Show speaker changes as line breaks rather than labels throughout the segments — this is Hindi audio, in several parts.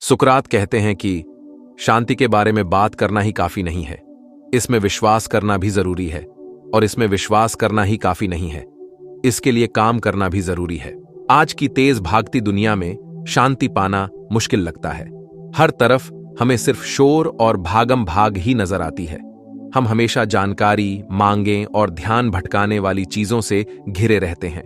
सुकरात कहते हैं कि शांति के बारे में बात करना ही काफी नहीं है, इसमें विश्वास करना भी जरूरी है, और इसमें विश्वास करना ही काफी नहीं है, इसके लिए काम करना भी जरूरी है। आज की तेज भागती दुनिया में शांति पाना मुश्किल लगता है। हर तरफ हमें सिर्फ शोर और भागम भाग ही नजर आती है। हम हमेशा जानकारी, मांगें और ध्यान भटकाने वाली चीजों से घिरे रहते हैं।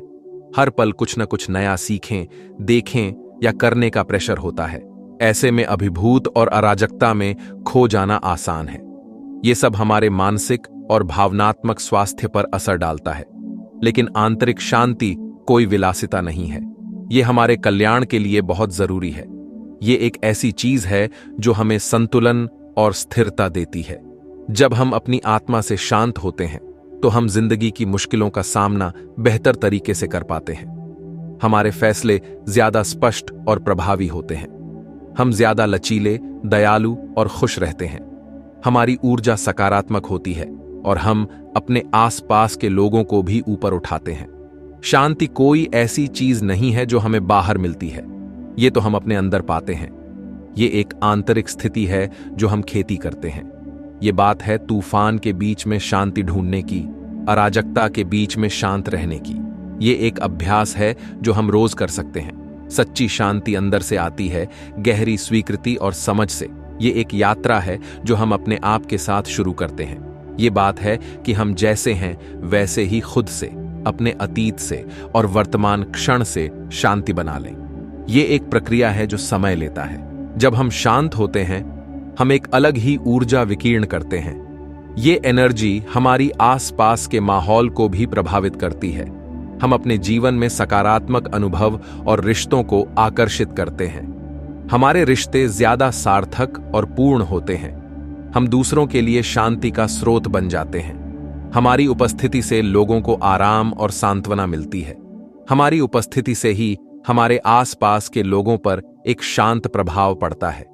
हर पल कुछ न कुछ नया सीखें, देखें या करने का प्रेशर होता है। ऐसे में अभिभूत और अराजकता में खो जाना आसान है। ये सब हमारे मानसिक और भावनात्मक स्वास्थ्य पर असर डालता है। लेकिन आंतरिक शांति कोई विलासिता नहीं है, ये हमारे कल्याण के लिए बहुत जरूरी है। ये एक ऐसी चीज है जो हमें संतुलन और स्थिरता देती है। जब हम अपनी आत्मा से शांत होते हैं तो हम जिंदगी की मुश्किलों का सामना बेहतर तरीके से कर पाते हैं। हमारे फैसले ज्यादा स्पष्ट और प्रभावी होते हैं। हम ज्यादा लचीले, दयालु और खुश रहते हैं। हमारी ऊर्जा सकारात्मक होती है और हम अपने आसपास के लोगों को भी ऊपर उठाते हैं। शांति कोई ऐसी चीज नहीं है जो हमें बाहर मिलती है, ये तो हम अपने अंदर पाते हैं। ये एक आंतरिक स्थिति है जो हम खेती करते हैं। ये बात है तूफान के बीच में शांति ढूंढने की, अराजकता के बीच में शांत रहने की। ये एक अभ्यास है जो हम रोज कर सकते हैं। सच्ची शांति अंदर से आती है, गहरी स्वीकृति और समझ से। ये एक यात्रा है जो हम अपने आप के साथ शुरू करते हैं। ये बात है कि हम जैसे हैं वैसे ही खुद से, अपने अतीत से और वर्तमान क्षण से शांति बना लें। ये एक प्रक्रिया है जो समय लेता है। जब हम शांत होते हैं हम एक अलग ही ऊर्जा विकीर्ण करते हैं। ये एनर्जी हमारी आसपास के माहौल को भी प्रभावित करती है। हम अपने जीवन में सकारात्मक अनुभव और रिश्तों को आकर्षित करते हैं। हमारे रिश्ते ज्यादा सार्थक और पूर्ण होते हैं। हम दूसरों के लिए शांति का स्रोत बन जाते हैं। हमारी उपस्थिति से लोगों को आराम और सांत्वना मिलती है। हमारी उपस्थिति से ही हमारे आसपास के लोगों पर एक शांत प्रभाव पड़ता है।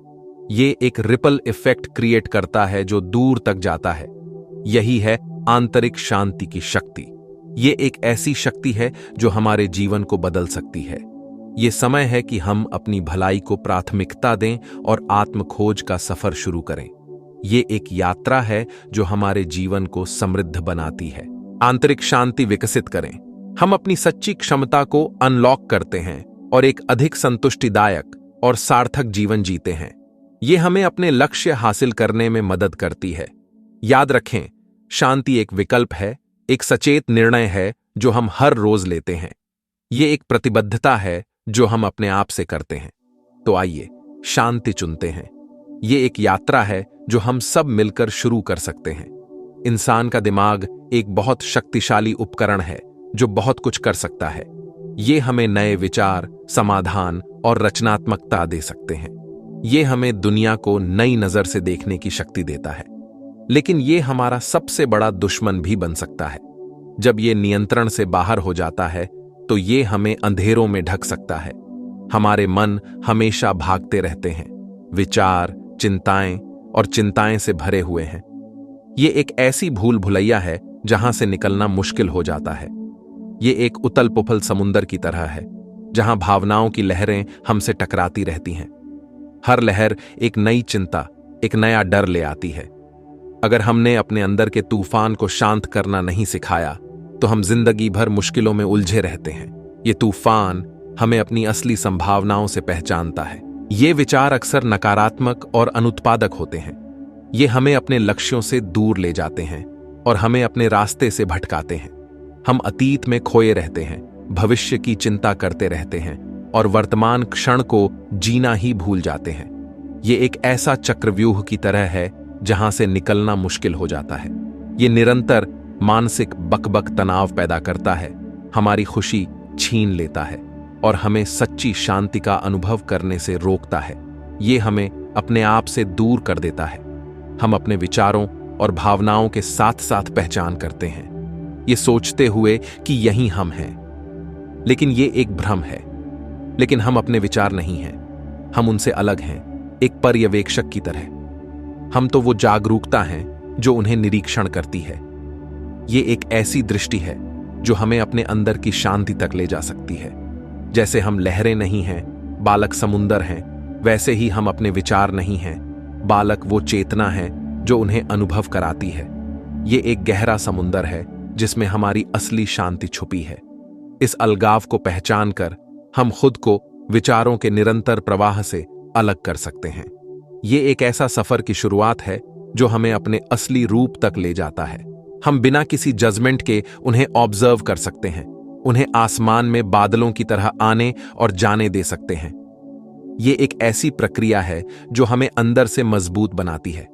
ये एक रिपल इफेक्ट क्रिएट करता है जो दूर तक जाता है। यही है आंतरिक शांति की शक्ति। ये एक ऐसी शक्ति है जो हमारे जीवन को बदल सकती है। ये समय है कि हम अपनी भलाई को प्राथमिकता दें और आत्मखोज का सफर शुरू करें। ये एक यात्रा है जो हमारे जीवन को समृद्ध बनाती है। आंतरिक शांति विकसित करें। हम अपनी सच्ची क्षमता को अनलॉक करते हैं और एक अधिक संतुष्टिदायक और सार्थक जीवन जीते हैं। ये हमें अपने लक्ष्य हासिल करने में मदद करती है। याद रखें, शांति एक विकल्प है, एक सचेत निर्णय है जो हम हर रोज लेते हैं। ये एक प्रतिबद्धता है जो हम अपने आप से करते हैं। तो आइए शांति चुनते हैं। ये एक यात्रा है जो हम सब मिलकर शुरू कर सकते हैं। इंसान का दिमाग एक बहुत शक्तिशाली उपकरण है जो बहुत कुछ कर सकता है। ये हमें नए विचार, समाधान और रचनात्मकता दे सकते हैं। ये हमें दुनिया को नई नजर से देखने की शक्ति देता है। लेकिन ये हमारा सबसे बड़ा दुश्मन भी बन सकता है। जब ये नियंत्रण से बाहर हो जाता है तो ये हमें अंधेरों में ढक सकता है। हमारे मन हमेशा भागते रहते हैं, विचार, चिंताएं और चिंताएं से भरे हुए हैं। ये एक ऐसी भूल भुलैया है जहां से निकलना मुश्किल हो जाता है। ये एक उतल पुथल समुंदर की तरह है जहां भावनाओं की लहरें हमसे टकराती रहती हैं। हर लहर एक नई चिंता, एक नया डर ले आती है। अगर हमने अपने अंदर के तूफान को शांत करना नहीं सिखाया तो हम जिंदगी भर मुश्किलों में उलझे रहते हैं। ये तूफान हमें अपनी असली संभावनाओं से पहचानता है। ये विचार अक्सर नकारात्मक और अनुत्पादक होते हैं। ये हमें अपने लक्ष्यों से दूर ले जाते हैं और हमें अपने रास्ते से भटकाते हैं। हम अतीत में खोए रहते हैं, भविष्य की चिंता करते रहते हैं और वर्तमान क्षण को जीना ही भूल जाते हैं। ये एक ऐसा चक्रव्यूह की तरह है जहां से निकलना मुश्किल हो जाता है। ये निरंतर मानसिक बकबक तनाव पैदा करता है, हमारी खुशी छीन लेता है और हमें सच्ची शांति का अनुभव करने से रोकता है। ये हमें अपने आप से दूर कर देता है। हम अपने विचारों और भावनाओं के साथ साथ पहचान करते हैं, ये सोचते हुए कि यही हम हैं। लेकिन ये एक भ्रम है। लेकिन हम अपने विचार नहीं हैं, हम उनसे अलग हैं, एक पर्यवेक्षक की तरह। हम तो वो जागरूकता हैं जो उन्हें निरीक्षण करती है। ये एक ऐसी दृष्टि है जो हमें अपने अंदर की शांति तक ले जा सकती है। जैसे हम लहरें नहीं हैं, बालक समुंदर हैं वैसे ही हम अपने विचार नहीं हैं। बालक वो चेतना है जो उन्हें अनुभव कराती है। ये एक गहरा समुंदर है जिसमें हमारी असली शांति छुपी है। इस अलगाव को पहचान कर हम खुद को विचारों के निरंतर प्रवाह से अलग कर सकते हैं। ये एक ऐसा सफर की शुरुआत है जो हमें अपने असली रूप तक ले जाता है। हम बिना किसी जजमेंट के उन्हें ऑब्जर्व कर सकते हैं, उन्हें आसमान में बादलों की तरह आने और जाने दे सकते हैं। ये एक ऐसी प्रक्रिया है जो हमें अंदर से मजबूत बनाती है।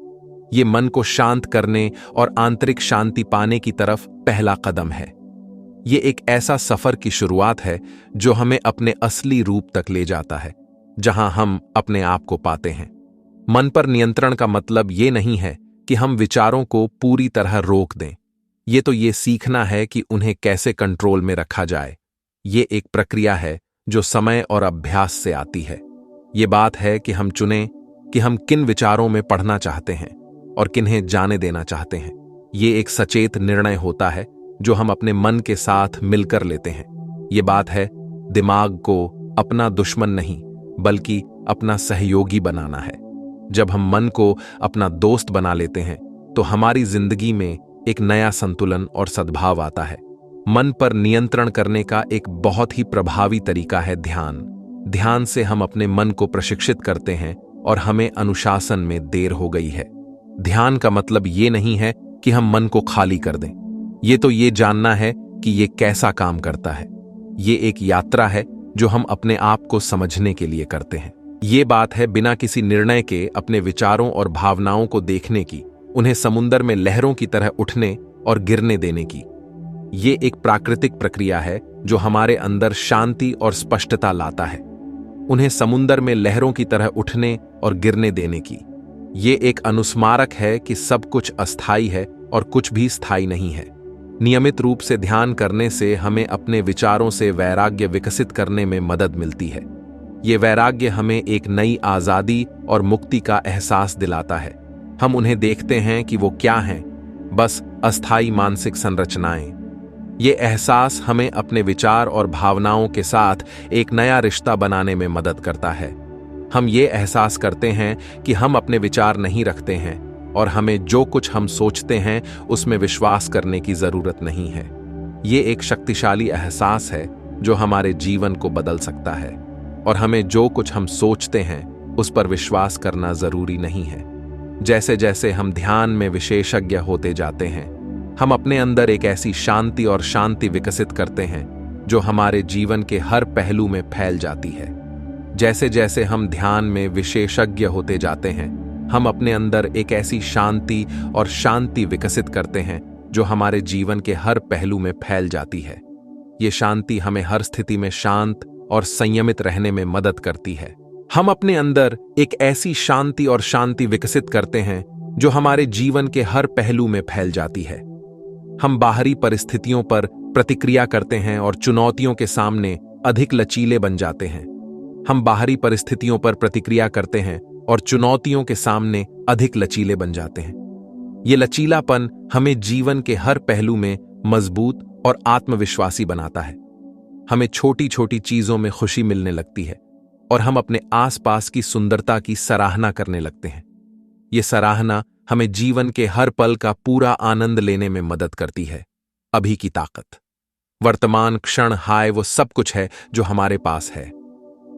ये मन को शांत करने और आंतरिक शांति पाने की तरफ पहला कदम है। ये एक ऐसा सफर की शुरुआत है जो हमें अपने असली रूप तक ले जाता है, जहां हम अपने आप को पाते हैं। मन पर नियंत्रण का मतलब ये नहीं है कि हम विचारों को पूरी तरह रोक दें। ये सीखना है कि उन्हें कैसे कंट्रोल में रखा जाए। ये एक प्रक्रिया है जो समय और अभ्यास से आती है। ये बात है कि हम चुनें कि हम किन विचारों में पढ़ना चाहते हैं और किन्हें जाने देना चाहते हैं। ये एक सचेत निर्णय होता है जो हम अपने मन के साथ मिलकर लेते हैं। ये बात है दिमाग को अपना दुश्मन नहीं बल्कि अपना सहयोगी बनाना है। जब हम मन को अपना दोस्त बना लेते हैं तो हमारी जिंदगी में एक नया संतुलन और सद्भाव आता है। मन पर नियंत्रण करने का एक बहुत ही प्रभावी तरीका है ध्यान। ध्यान से हम अपने मन को प्रशिक्षित करते हैं और हमें अनुशासन में देर हो गई है। ध्यान का मतलब ये नहीं है कि हम मन को खाली कर दें। ये जानना है कि ये कैसा काम करता है। ये एक यात्रा है जो हम अपने आप को समझने के लिए करते हैं। ये बात है बिना किसी निर्णय के अपने विचारों और भावनाओं को देखने की, उन्हें समुंदर में लहरों की तरह उठने और गिरने देने की। ये एक प्राकृतिक प्रक्रिया है जो हमारे अंदर शांति और स्पष्टता लाता है, उन्हें समुंदर में लहरों की तरह उठने और गिरने देने की। ये एक अनुस्मारक है कि सब कुछ अस्थायी है और कुछ भी स्थायी नहीं है। नियमित रूप से ध्यान करने से हमें अपने विचारों से वैराग्य विकसित करने में मदद मिलती है। ये वैराग्य हमें एक नई आजादी और मुक्ति का एहसास दिलाता है। हम उन्हें देखते हैं कि वो क्या हैं, बस अस्थायी मानसिक संरचनाएं। ये एहसास हमें अपने विचार और भावनाओं के साथ एक नया रिश्ता बनाने में मदद करता है। हम ये एहसास करते हैं कि हम अपने विचार नहीं रखते हैं और हमें जो कुछ हम सोचते हैं उसमें विश्वास करने की जरूरत नहीं है। ये एक शक्तिशाली एहसास है जो हमारे जीवन को बदल सकता है और हमें जो कुछ हम सोचते हैं उस पर विश्वास करना जरूरी नहीं है। जैसे जैसे हम ध्यान में विशेषज्ञ होते जाते हैं, हम अपने अंदर एक ऐसी शांति और शांति विकसित करते हैं जो हमारे जीवन के हर पहलू में फैल जाती है। जैसे जैसे हम ध्यान में विशेषज्ञ होते जाते हैं, हम अपने अंदर एक ऐसी शांति और शांति विकसित करते हैं जो हमारे जीवन के हर पहलू में फैल जाती है। ये शांति हमें हर स्थिति में शांत और संयमित रहने में मदद करती है। हम अपने अंदर एक ऐसी शांति और शांति विकसित करते हैं जो हमारे जीवन के हर पहलू में फैल जाती है। हम बाहरी परिस्थितियों पर प्रतिक्रिया करते हैं और चुनौतियों के सामने अधिक लचीले बन जाते हैं। हम बाहरी परिस्थितियों पर प्रतिक्रिया करते हैं और चुनौतियों के सामने अधिक लचीले बन जाते हैं। ये लचीलापन हमें जीवन के हर पहलू में मजबूत और आत्मविश्वासी बनाता है। हमें छोटी छोटी चीजों में खुशी मिलने लगती है और हम अपने आसपास की सुंदरता की सराहना करने लगते हैं। ये सराहना हमें जीवन के हर पल का पूरा आनंद लेने में मदद करती है। अभी की ताकत, वर्तमान क्षण हाय वो सब कुछ है जो हमारे पास है।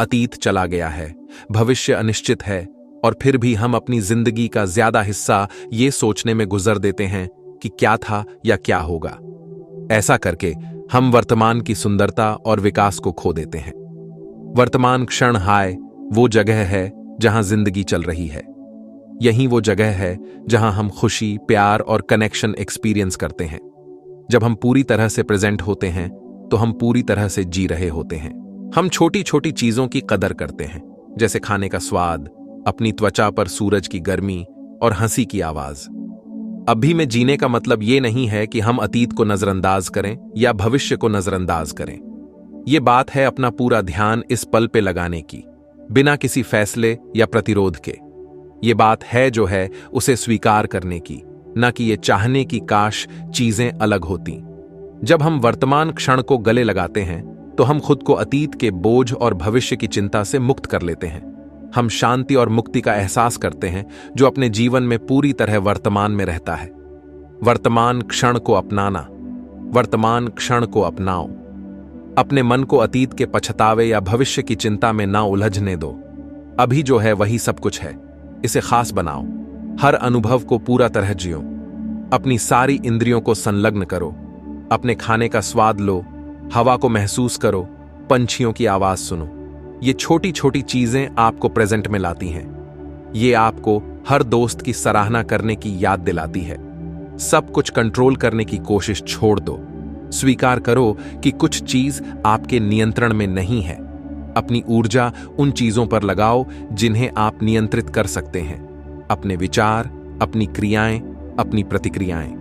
अतीत चला गया है, भविष्य अनिश्चित है और फिर भी हम अपनी जिंदगी का ज्यादा हिस्सा ये सोचने में गुजर देते हैं कि क्या था या क्या होगा। ऐसा करके हम वर्तमान की सुंदरता और विकास को खो देते हैं। वर्तमान क्षण हाय वो जगह है जहां जिंदगी चल रही है। यही वो जगह है जहां हम खुशी, प्यार और कनेक्शन एक्सपीरियंस करते हैं। जब हम पूरी तरह से प्रेजेंट होते हैं तो हम पूरी तरह से जी रहे होते हैं। हम छोटी छोटी चीजों की कदर करते हैं, जैसे खाने का स्वाद, अपनी त्वचा पर सूरज की गर्मी और हंसी की आवाज। अभी में जीने का मतलब ये नहीं है कि हम अतीत को नजरअंदाज करें या भविष्य को नजरअंदाज करें। ये बात है अपना पूरा ध्यान इस पल पे लगाने की, बिना किसी फैसले या प्रतिरोध के। ये बात है जो है उसे स्वीकार करने की, न कि ये चाहने की काश चीजें अलग होती। जब हम वर्तमान क्षण को गले लगाते हैं तो हम खुद को अतीत के बोझ और भविष्य की चिंता से मुक्त कर लेते हैं। हम शांति और मुक्ति का एहसास करते हैं जो अपने जीवन में पूरी तरह वर्तमान में रहता है। वर्तमान क्षण को अपनाना, वर्तमान क्षण को अपनाओ। अपने मन को अतीत के पछतावे या भविष्य की चिंता में ना उलझने दो। अभी जो है वही सब कुछ है, इसे खास बनाओ। हर अनुभव को पूरा तरह जियो। अपनी सारी इंद्रियों को संलग्न करो। अपने खाने का स्वाद लो, हवा को महसूस करो, पंछियों की आवाज सुनो। ये छोटी छोटी चीजें आपको प्रेजेंट में लाती हैं। ये आपको हर दोस्त की सराहना करने की याद दिलाती है। सब कुछ कंट्रोल करने की कोशिश छोड़ दो। स्वीकार करो कि कुछ चीज आपके नियंत्रण में नहीं है। अपनी ऊर्जा उन चीजों पर लगाओ जिन्हें आप नियंत्रित कर सकते हैं। अपने विचार, अपनी क्रियाएं, अपनी प्रतिक्रियाएं।